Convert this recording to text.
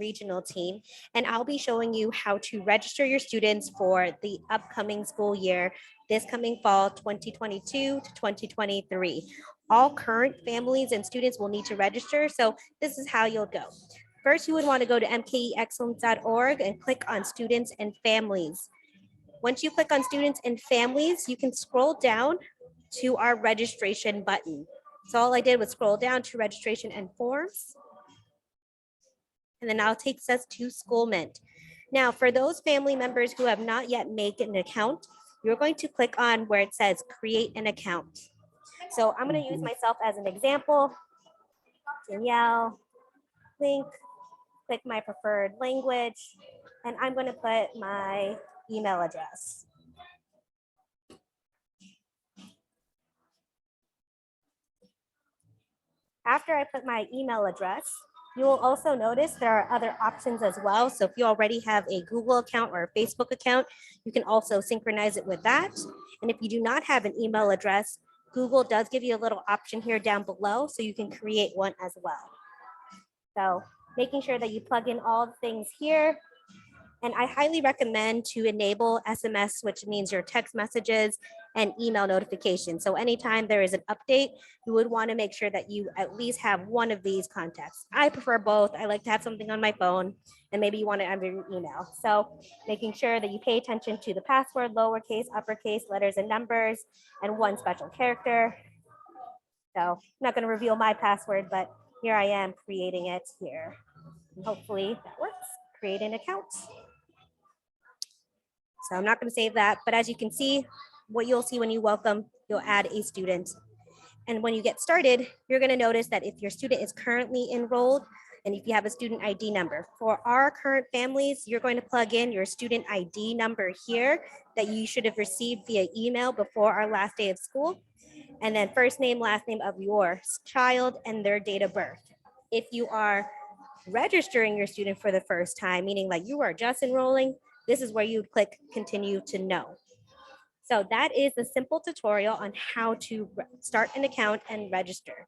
regional team, and I'll be showing you how to register your students for the upcoming school year, this coming fall 2022 to 2023. All current families and students will need to register, so this is how you'll go. First, you would want to go to mkeexcellence.org and click on students and families. Once you click on students and families, you can scroll down to our registration button. So all I did was scroll down to registration and forms. And then now it takes us to SchoolMint. Now, for those family members who have not yet made an account, you're going to click on where it says create an account. So I'm going to use myself as an example. Danielle, link, click my preferred language, and I'm going to put my email address. After I put my email address, you will also notice there are other options as well. So if you already have a Google account or a Facebook account, you can also synchronize it with that. And if you do not have an email address, Google does give you a little option here down below, so you can create one as well. So making sure that you plug in all the things here. And I highly recommend to enable SMS, which means your text messages and email notifications. So anytime there is an update, you would want to make sure that you at least have one of these contacts. I prefer both. I like to have something on my phone, and maybe you want it under your email. So making sure that you pay attention to the password, lowercase, uppercase, letters and numbers, and one special character. So I'm not going to reveal my password, but here I am creating it here. And hopefully that works. Create an account. So I'm not going to save that, but as you can see, what you'll see when you welcome, you'll add a student. And when you get started, you're going to notice that if your student is currently enrolled, and if you have a student ID number, for our current families, you're going to plug in your student ID number here that you should have received via email before our last day of school. And then first name, last name of your child and their date of birth. If you are registering your student for the first time, meaning like you are just enrolling, this is where you would click continue to know. So that is a simple tutorial on how to start an account and register.